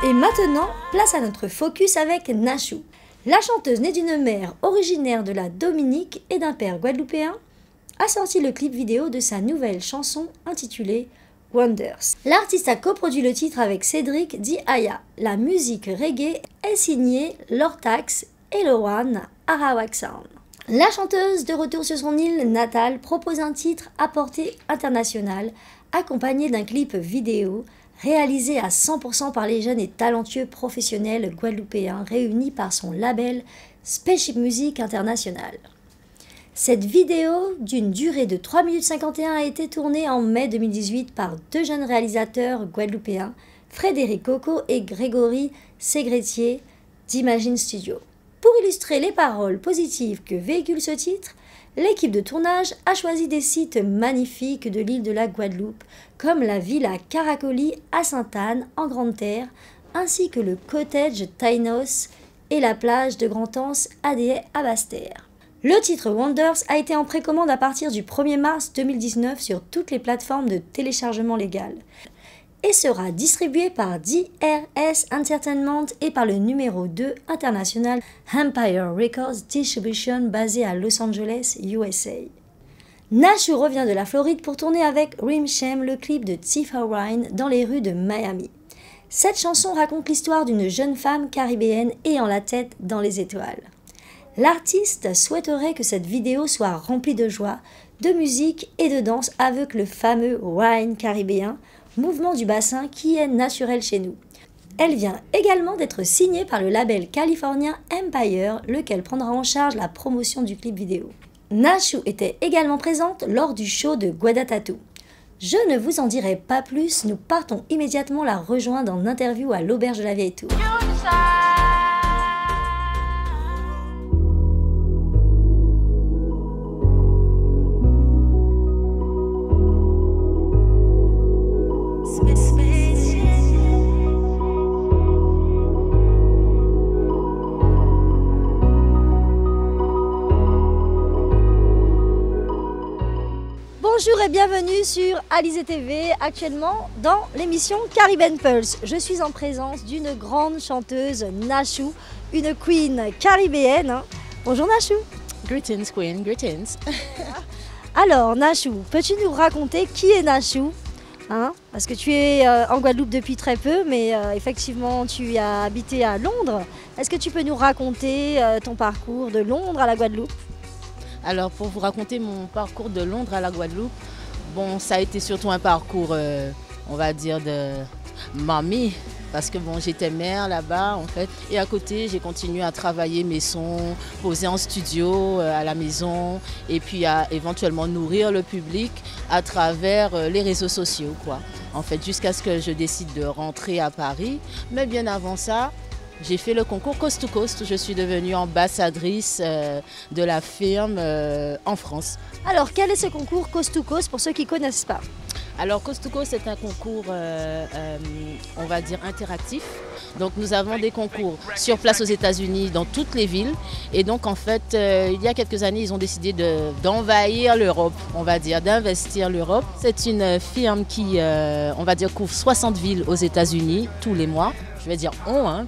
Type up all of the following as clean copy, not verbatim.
Et maintenant, place à notre focus avec Nachou. La chanteuse née d'une mère originaire de la Dominique et d'un père guadeloupéen a sorti le clip vidéo de sa nouvelle chanson intitulée Wonders. L'artiste a coproduit le titre avec Cédric Di Aya. La musique reggae est signée Lortax et Lowan Arawaksan. La chanteuse, de retour sur son île natale, propose un titre à portée internationale, accompagné d'un clip vidéo réalisé à 100% par les jeunes et talentueux professionnels guadeloupéens réunis par son label Spaceship Music International. Cette vidéo, d'une durée de 3 minutes 51, a été tournée en mai 2018 par deux jeunes réalisateurs guadeloupéens, Frédéric Coco et Grégory Ségretier d'Imagine Studio. Pour illustrer les paroles positives que véhicule ce titre, l'équipe de tournage a choisi des sites magnifiques de l'île de la Guadeloupe, comme la villa Caracoli à Sainte-Anne en Grande-Terre, ainsi que le cottage Tainos et la plage de Grand-Anse à Basse-Terre. Le titre Wonders a été en précommande à partir du 1er mars 2019 sur toutes les plateformes de téléchargement légal et sera distribué par DRS Entertainment et par le numéro 2 international Empire Records Distribution basé à Los Angeles, USA. Nachou revient de la Floride pour tourner avec Rim Shame le clip de Tifa Ryan dans les rues de Miami. Cette chanson raconte l'histoire d'une jeune femme caribéenne ayant la tête dans les étoiles. L'artiste souhaiterait que cette vidéo soit remplie de joie, de musique et de danse avec le fameux wine caribéen, mouvement du bassin qui est naturel chez nous. Elle vient également d'être signée par le label californien Empire, lequel prendra en charge la promotion du clip vidéo. Nachou était également présente lors du show de Guadatatou. Je ne vous en dirai pas plus, nous partons immédiatement la rejoindre en interview à l'auberge de la Vieille Tour. Bonjour et bienvenue sur Alizé TV, actuellement dans l'émission Caribbean Pulse. Je suis en présence d'une grande chanteuse, Nachou, une queen caribéenne. Bonjour Nachou. Greetings queen, greetings. Alors Nachou, peux-tu nous raconter qui est Nachou? Parce que tu es en Guadeloupe depuis très peu, mais effectivement tu as habité à Londres. Est-ce que tu peux nous raconter ton parcours de Londres à la Guadeloupe? Alors pour vous raconter mon parcours de Londres à la Guadeloupe, bon ça a été surtout un parcours, on va dire de mamie, parce que bon j'étais mère là-bas en fait, et à côté j'ai continué à travailler mes sons, poser en studio à la maison, et puis à éventuellement nourrir le public à travers les réseaux sociaux quoi. En fait jusqu'à ce que je décide de rentrer à Paris, mais bien avant ça, j'ai fait le concours Coast to Coast, je suis devenue ambassadrice de la firme en France. Alors quel est ce concours Coast to Coast pour ceux qui ne connaissent pas? Alors Coast to Coast c'est un concours, on va dire interactif. Donc nous avons des concours sur place aux États-Unis dans toutes les villes. Et donc en fait, il y a quelques années, ils ont décidé d'envahir l'Europe, on va dire, d'investir l'Europe. C'est une firme qui, on va dire, couvre 60 villes aux États-Unis tous les mois. Je vais dire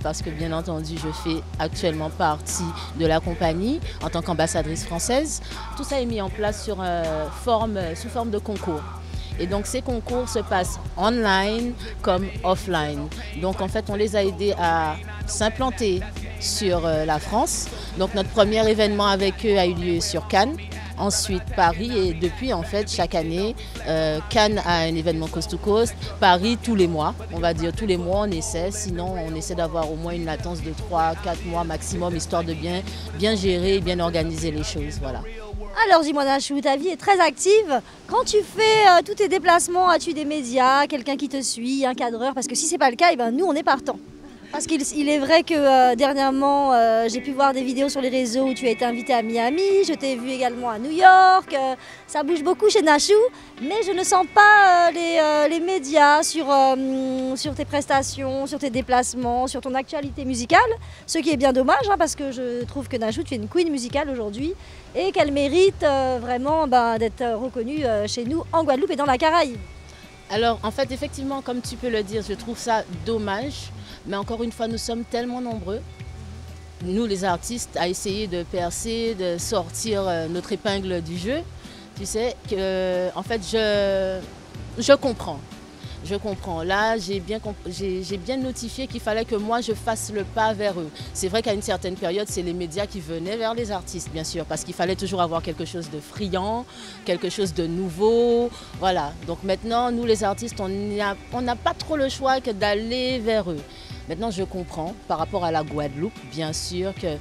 parce que bien entendu, je fais actuellement partie de la compagnie en tant qu'ambassadrice française. Tout ça est mis en place sous forme de concours. Et donc ces concours se passent online comme offline. Donc en fait, on les a aidés à s'implanter sur la France. Donc notre premier événement avec eux a eu lieu sur Cannes. Ensuite Paris, et depuis en fait chaque année, Cannes a un événement Coast to Coast, Paris tous les mois, on va dire tous les mois on essaie, sinon on essaie d'avoir au moins une latence de 3-4 mois maximum, histoire de bien gérer et bien organiser les choses, voilà. Alors dis-moi Nachou, ta vie est très active. Quand tu fais tous tes déplacements, as-tu des médias, quelqu'un qui te suit, un cadreur? Parce que si ce n'est pas le cas, nous on est partants. Parce qu'il est vrai que dernièrement, j'ai pu voir des vidéos sur les réseaux où tu as été invité à Miami, je t'ai vu également à New York, ça bouge beaucoup chez Nachou, mais je ne sens pas les médias sur tes prestations, sur tes déplacements, sur ton actualité musicale, ce qui est bien dommage, parce que je trouve que Nachou, tu es une queen musicale aujourd'hui et qu'elle mérite vraiment d'être reconnue chez nous en Guadeloupe et dans la Caraïbe. Alors, en fait, effectivement, comme tu peux le dire, je trouve ça dommage. Mais encore une fois, nous sommes tellement nombreux, nous les artistes, à essayer de percer, de sortir notre épingle du jeu. Tu sais, que, en fait, je comprends. Je comprends. Là, j'ai bien notifié qu'il fallait que moi, je fasse le pas vers eux. C'est vrai qu'à une certaine période, c'est les médias qui venaient vers les artistes, bien sûr, parce qu'il fallait toujours avoir quelque chose de friand, quelque chose de nouveau. Voilà. Donc maintenant, nous, les artistes, on n'a pas trop le choix que d'aller vers eux. Maintenant, je comprends, par rapport à la Guadeloupe, bien sûr, que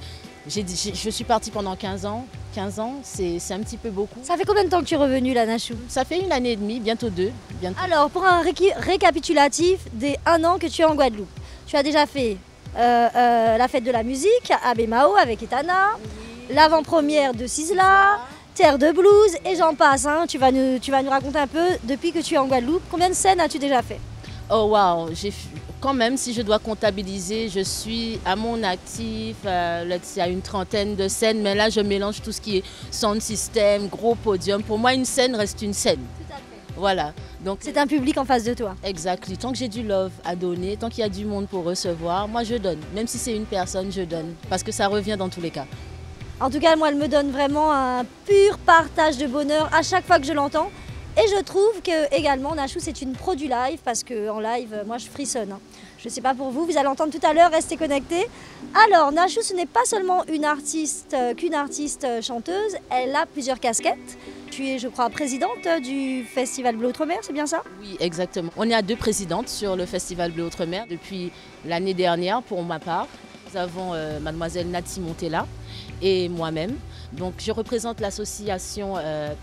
je suis partie pendant 15 ans. 15 ans, c'est un petit peu beaucoup. Ça fait combien de temps que tu es revenu là, Nachou? Ça fait 1 année et demie, bientôt 2. Bientôt. Alors, pour un récapitulatif des 1 an que tu es en Guadeloupe, tu as déjà fait la fête de la musique à Bémao avec Etana, l'avant-première de Sizzla, Terre de Blues et j'en passe. Hein. Tu vas nous raconter un peu, depuis que tu es en Guadeloupe, combien de scènes as-tu déjà fait? Oh waouh, quand même, si je dois comptabiliser, je suis à mon actif, il y a une trentaine de scènes, mais là je mélange tout ce qui est sound system, gros podium. Pour moi, une scène reste une scène. Tout à fait. Voilà. Donc c'est un public en face de toi. Exactement. Tant que j'ai du love à donner, tant qu'il y a du monde pour recevoir, moi je donne. Même si c'est une personne, je donne. Parce que ça revient dans tous les cas. En tout cas, moi, elle me donne vraiment un pur partage de bonheur à chaque fois que je l'entends. Et je trouve que également Nachou, c'est une pro du live parce qu'en live, moi je frissonne. Hein. Je ne sais pas pour vous, vous allez entendre tout à l'heure, restez connectés. Alors Nachou, ce n'est pas seulement qu'une artiste chanteuse, elle a plusieurs casquettes. Tu es, je crois, présidente du Festival Bleu Outre-mer, c'est bien ça? Oui, exactement. On est à 2 présidentes sur le Festival Bleu Outre-mer depuis l'année dernière pour ma part. Nous avons mademoiselle Nati Montella et moi-même. Donc, je représente l'association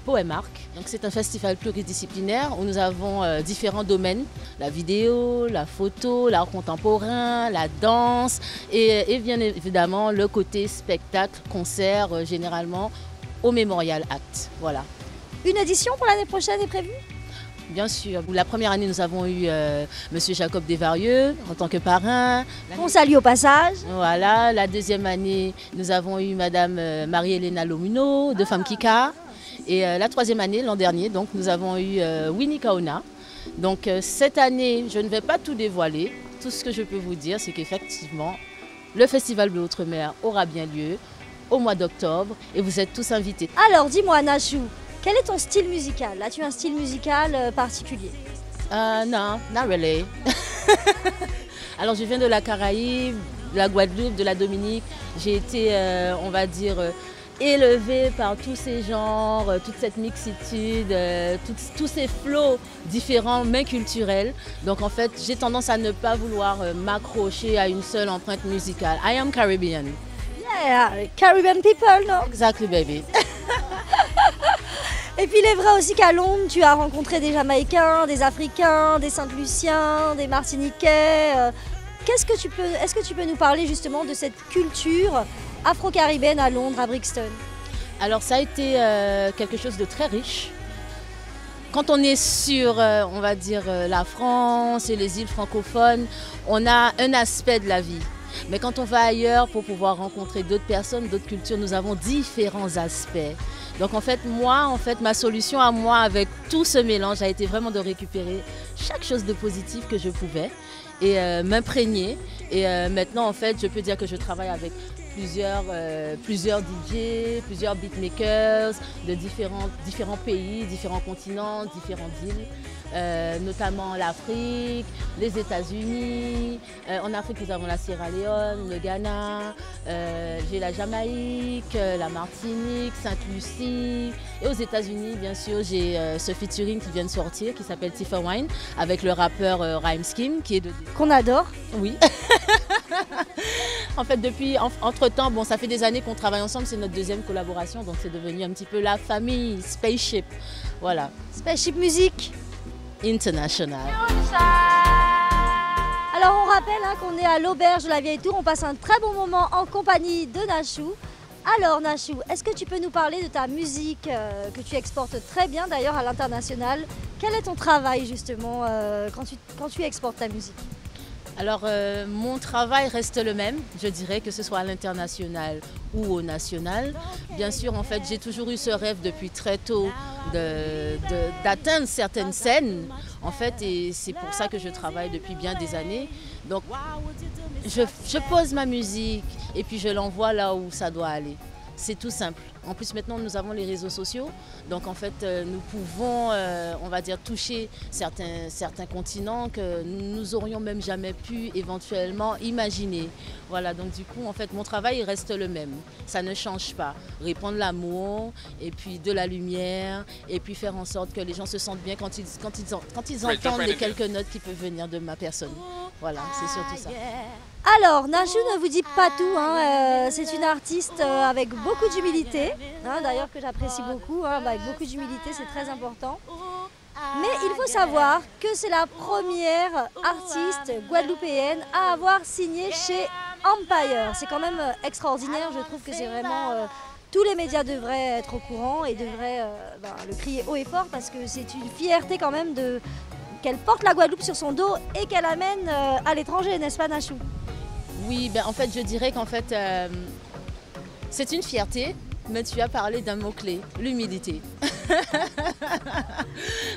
Poemark. Donc, c'est un festival pluridisciplinaire où nous avons différents domaines. La vidéo, la photo, l'art contemporain, la danse et bien évidemment le côté spectacle, concert, généralement au Memorial Act. Voilà. Une édition pour l'année prochaine est prévue? Bien sûr. La première année, nous avons eu Monsieur Jacob Desvarieux en tant que parrain. On salue au passage. Voilà. La deuxième année, nous avvo eu Madame Marie-Hélène Lomuno de Femme Kika. Et la troisième année, l'an dernier, donc, nous avons eu Winnie Kaona. Donc cette année, je ne vais pas tout dévoiler. Tout ce que je peux vous dire, c'est qu'effectivement, le Festival Bleu Outre-mer aura bien lieu au mois d'octobre et vous êtes tous invités. Alors, dis-moi, Nachou, quel est ton style musical? As-tu un style musical particulier? Non, not really. Alors, je viens de la Caraïbe, de la Guadeloupe, de la Dominique. J'ai été, on va dire, élevée par tous ces genres, toute cette mixitude, tous ces flots différents mais culturels. Donc, en fait, j'ai tendance à ne pas vouloir m'accrocher à une seule empreinte musicale. I am Caribbean. Yeah, Caribbean people, no? Exactly, baby. Et puis il est vrai aussi qu'à Londres, tu as rencontré des Jamaïcains, des Africains, des Saint-Luciens, des Martiniquais. Est-ce que tu peux nous parler justement de cette culture afro-caribéenne à Londres, à Brixton? Alors ça a été quelque chose de très riche. Quand on est sur, on va dire, la France et les îles francophones, on a un aspect de la vie. Mais quand on va ailleurs pour pouvoir rencontrer d'autres personnes, d'autres cultures, nous avons différents aspects. Donc en fait, ma solution à moi avec tout ce mélange a été vraiment de récupérer chaque chose de positif que je pouvais et m'imprégner. Et maintenant, en fait, je peux dire que je travaille avec plusieurs DJ, plusieurs beatmakers de différents pays, différents continents, différentes îles. Notamment l'Afrique, les États-Unis. En Afrique, nous avons la Sierra Leone, le Ghana, j'ai la Jamaïque, la Martinique, Sainte-Lucie. Et aux États-Unis, bien sûr, j'ai ce featuring qui vient de sortir, qui s'appelle Tifa Wine, avec le rappeur Rhyme Scheme, qui est qu'on adore. Oui. En fait, entre-temps, bon, ça fait des années qu'on travaille ensemble, c'est notre deuxième collaboration, donc c'est devenu un petit peu la famille Spaceship. Voilà. Spaceship Music International. Alors on rappelle qu'on est à l'auberge de la Vieille Tour, on passe un très bon moment en compagnie de Nachou. Alors Nachou, est-ce que tu peux nous parler de ta musique que tu exportes très bien d'ailleurs à l'international? Quel est ton travail justement quand tu exportes ta musique? Alors mon travail reste le même, je dirais, que ce soit à l'international ou au national. Bien sûr, en fait, j'ai toujours eu ce rêve depuis très tôt d'atteindre certaines scènes. en fait, et c'est pour ça que je travaille depuis bien des années. Donc, je pose ma musique et puis je l'envoie là où ça doit aller. C'est tout simple. En plus, maintenant, nous avons les réseaux sociaux. Donc, en fait, nous pouvons, on va dire, toucher certains continents que nous aurions même jamais pu éventuellement imaginer. Voilà, donc du coup, en fait, mon travail il reste le même. Ça ne change pas. Répandre l'amour, et puis de la lumière, et puis faire en sorte que les gens se sentent bien quand ils entendent les quelques notes qui peuvent venir de ma personne. Voilà, c'est surtout ça. Alors, Nashou ne vous dit pas tout, hein, c'est une artiste avec beaucoup d'humilité, hein, d'ailleurs que j'apprécie beaucoup, hein, avec beaucoup d'humilité, c'est très important. Mais il faut savoir que c'est la première artiste guadeloupéenne à avoir signé chez Empire. C'est quand même extraordinaire, je trouve que c'est vraiment... tous les médias devraient être au courant et devraient le crier haut et fort parce que c'est une fierté quand même qu'elle porte la Guadeloupe sur son dos et qu'elle amène à l'étranger, n'est-ce pas Nashou? Oui, en fait, je dirais qu'en fait, c'est une fierté, mais tu as parlé d'un mot-clé, l'humilité.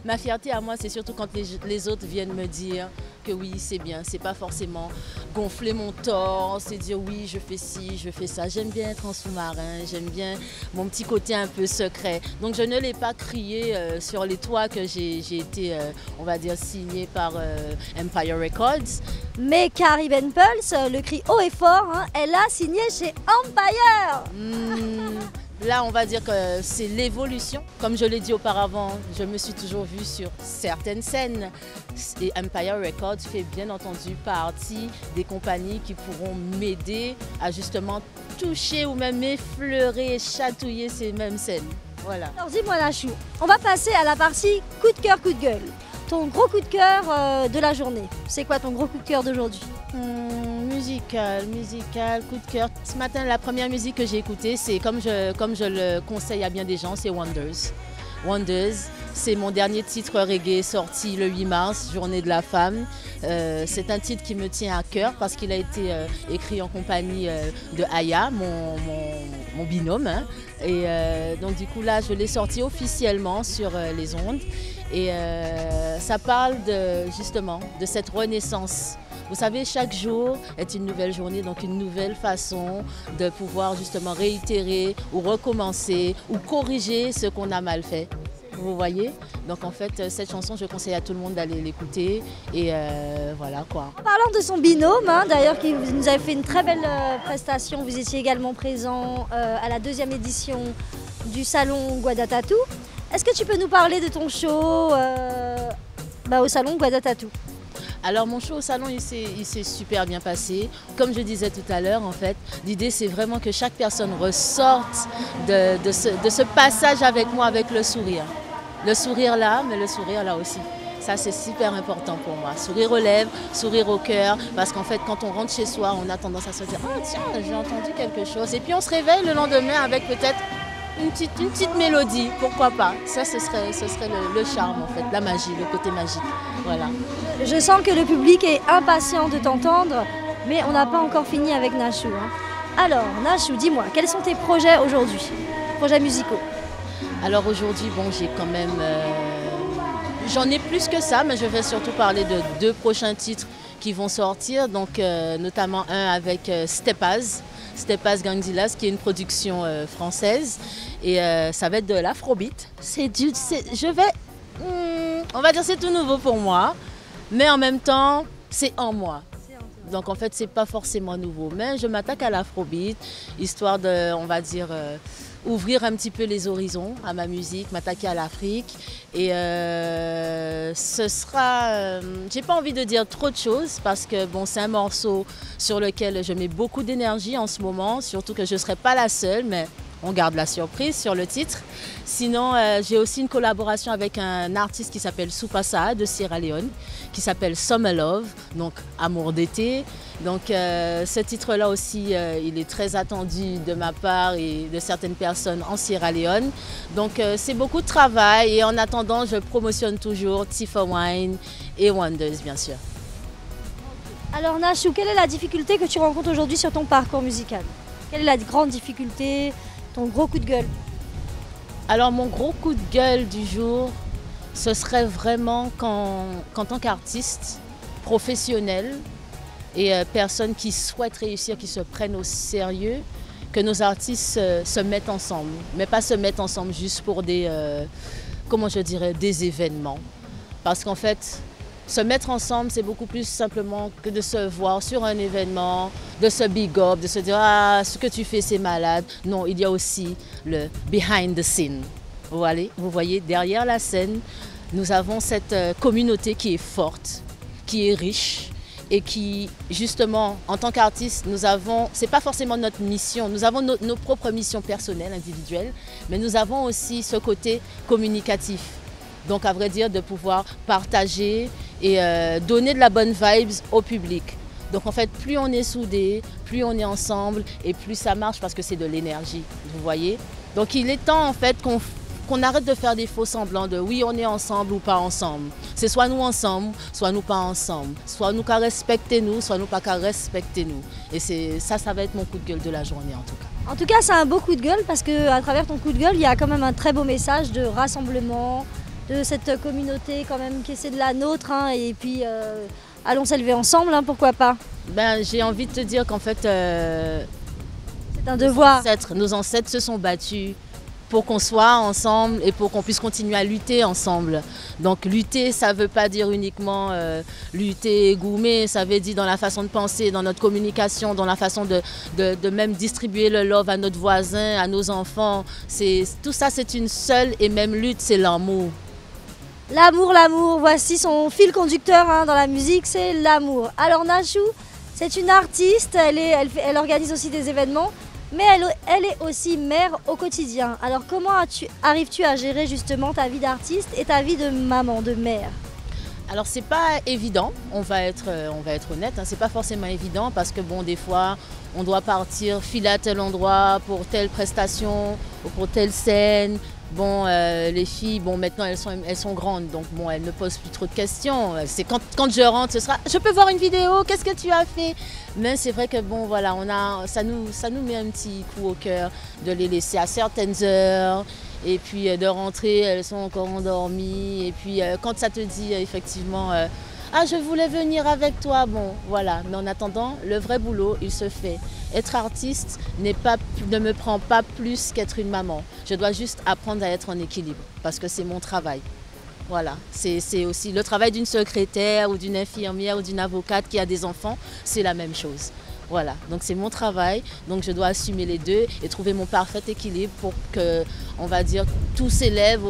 Ma fierté à moi, c'est surtout quand les autres viennent me dire que oui, c'est bien. C'est pas forcément gonfler mon torse et dire oui, je fais ci, je fais ça. J'aime bien être en sous-marin, j'aime bien mon petit côté un peu secret. Donc je ne l'ai pas crié sur les toits que j'ai été, on va dire, signée par Empire Records. Mais Carrie Ben Pulse le crie haut et fort, hein, elle a signé chez Empire. Là, on va dire que c'est l'évolution. Comme je l'ai dit auparavant, je me suis toujours vue sur certaines scènes. Et Empire Records fait bien entendu partie des compagnies qui pourront m'aider à justement toucher ou même effleurer, chatouiller ces mêmes scènes. Voilà. Alors dis-moi Nashou, on va passer à la partie coup de cœur, coup de gueule. Ton gros coup de cœur de la journée, c'est quoi ton gros coup de cœur d'aujourd'hui? Musical, coup de cœur. Ce matin, la première musique que j'ai écoutée, c'est comme je le conseille à bien des gens, c'est Wonders. Wonders, c'est mon dernier titre reggae sorti le 8 mars, Journée de la femme. C'est un titre qui me tient à cœur parce qu'il a été écrit en compagnie de Aya, mon binôme. Hein. Et donc du coup là, je l'ai sorti officiellement sur les ondes. Et ça parle justement de cette renaissance. Vous savez, chaque jour est une nouvelle journée, donc une nouvelle façon de pouvoir justement réitérer ou recommencer ou corriger ce qu'on a mal fait. Vous voyez? Donc en fait, cette chanson, je conseille à tout le monde d'aller l'écouter et voilà quoi. En parlant de son binôme, hein, d'ailleurs, qui nous avait fait une très belle prestation, vous étiez également présent à la 2e édition du salon Guadatatou. Est-ce que tu peux nous parler de ton show au salon Guadatatou? Alors mon show au salon, il s'est super bien passé. Comme je disais tout à l'heure, en fait, l'idée c'est vraiment que chaque personne ressorte de ce passage avec moi avec le sourire. Le sourire là, mais le sourire là aussi. Ça c'est super important pour moi. Sourire aux lèvres, sourire au cœur, parce qu'en fait quand on rentre chez soi, on a tendance à se dire « Ah tiens, j'ai entendu quelque chose » et puis on se réveille le lendemain avec peut-être une petite mélodie, pourquoi pas. Ça, ce serait le charme, en fait, la magie, le côté magique. Voilà. Je sens que le public est impatient de t'entendre, mais on n'a pas encore fini avec Nashou. Hein. Alors, Nashou, dis-moi, quels sont tes projets aujourd'hui? Projets musicaux? Alors aujourd'hui, bon, j'ai quand même... j'en ai plus que ça, mais je vais surtout parler de 2 prochains titres qui vont sortir, donc notamment un avec Stepaz Gangzilas, qui est une production française, et ça va être de l'afrobeat. On va dire c'est tout nouveau pour moi, mais en même temps c'est en moi. Donc en fait c'est pas forcément nouveau, mais je m'attaque à l'afrobeat, histoire de, on va dire, ouvrir un petit peu les horizons à ma musique, m'attaquer à l'Afrique. Et ce sera... j'ai pas envie de dire trop de choses parce que bon, c'est un morceau sur lequel je mets beaucoup d'énergie en ce moment, surtout que je ne serai pas la seule, mais on garde la surprise sur le titre. Sinon, j'ai aussi une collaboration avec un artiste qui s'appelle Supasa de Sierra Leone, qui s'appelle Summer Love, donc Amour d'été. Donc ce titre-là aussi, il est très attendu de ma part et de certaines personnes en Sierra Leone. Donc c'est beaucoup de travail et en attendant, je promotionne toujours Tifa Wine et Wonders, bien sûr. Alors Nashou, quelle est la difficulté que tu rencontres aujourd'hui sur ton parcours musical? Quelle est la grande difficulté, ton gros coup de gueule? Alors mon gros coup de gueule du jour, ce serait vraiment qu'en tant qu'artiste professionnel et personnes qui souhaitent réussir, qui se prennent au sérieux, que nos artistes se mettent ensemble, mais pas se mettre ensemble juste pour des, comment je dirais, des événements. Parce qu'en fait, se mettre ensemble, c'est beaucoup plus simplement que de se voir sur un événement, de se big up, de se dire « Ah, ce que tu fais, c'est malade ». Non, il y a aussi le behind the scene. Vous voyez, derrière la scène, nous avons cette communauté qui est forte, qui est riche et qui, justement, en tant qu'artistes, nous avons, c'est pas forcément notre mission, nous avons nos propres missions personnelles, individuelles, mais nous avons aussi ce côté communicatif. Donc, à vrai dire, de pouvoir partager et donner de la bonne vibes au public. Donc, en fait, plus on est soudés, plus on est ensemble et plus ça marche parce que c'est de l'énergie, vous voyez. Donc, il est temps, en fait, qu'on arrête de faire des faux semblants de oui, on est ensemble ou pas ensemble. C'est soit nous ensemble, soit nous pas ensemble. Soit nous qu'à respecter nous, soit nous pas qu'à respecter nous. Et ça va être mon coup de gueule de la journée en tout cas. En tout cas, c'est un beau coup de gueule parce qu'à travers ton coup de gueule, il y a quand même un très beau message de rassemblement, de cette communauté quand même qui essaie de la nôtre. Hein, et puis, allons s'élever ensemble, hein, pourquoi pas. Ben, j'ai envie de te dire qu'en fait, c'est un devoir. Nos ancêtres se sont battus pour qu'on soit ensemble et pour qu'on puisse continuer à lutter ensemble. Donc lutter, ça ne veut pas dire uniquement lutter, goumer, ça veut dire dans la façon de penser, dans notre communication, dans la façon de même distribuer le love à notre voisin, à nos enfants. Tout ça, c'est une seule et même lutte, c'est l'amour. L'amour, l'amour, voici son fil conducteur hein, dans la musique, c'est l'amour. Alors Nashou, c'est une artiste, elle organise aussi des événements. Mais elle est aussi mère au quotidien. Alors comment arrives-tu à gérer justement ta vie d'artiste et ta vie de maman, de mère? Alors c'est pas évident, on va être honnête, hein, c'est pas forcément évident parce que bon des fois on doit partir filer à tel endroit pour telle prestation ou pour telle scène. Bon, les filles, bon, maintenant elles sont grandes, donc bon, elles ne posent plus trop de questions. C'est quand je rentre, ce sera, je peux voir une vidéo, qu'est-ce que tu as fait? Mais c'est vrai que bon, voilà, ça nous met un petit coup au cœur de les laisser à certaines heures. Et puis de rentrer, elles sont encore endormies. Et puis quand ça te dit effectivement, ah je voulais venir avec toi, bon voilà. Mais en attendant, le vrai boulot, il se fait. Être artiste ne me prend pas plus qu'être une maman. Je dois juste apprendre à être en équilibre parce que c'est mon travail. Voilà, c'est aussi le travail d'une secrétaire ou d'une infirmière ou d'une avocate qui a des enfants, c'est la même chose. Voilà, donc c'est mon travail, donc je dois assumer les deux et trouver mon parfait équilibre pour que, on va dire, tout s'élève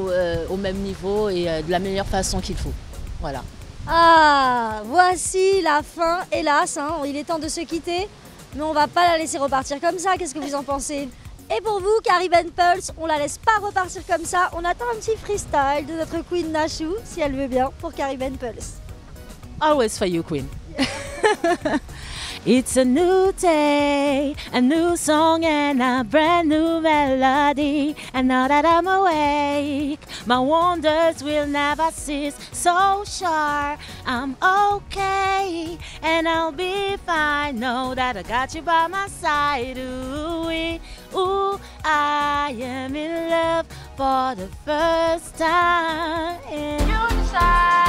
au même niveau et de la meilleure façon qu'il faut. Voilà. Ah, voici la fin, hélas, hein, il est temps de se quitter, mais on va pas la laisser repartir comme ça, qu'est-ce que vous en pensez? Et pour vous, Caribbean Pulse, on la laisse pas repartir comme ça, on attend un petit freestyle de notre Queen Nashou, si elle veut bien, pour Caribbean Pulse. Always for you, Queen. It's a new day, a new song and a brand new melody. And now that I'm awake, my wonders will never cease. So sure, I'm okay and I'll be fine. Know that I got you by my side. Ooh, I am in love for the first time. You decide.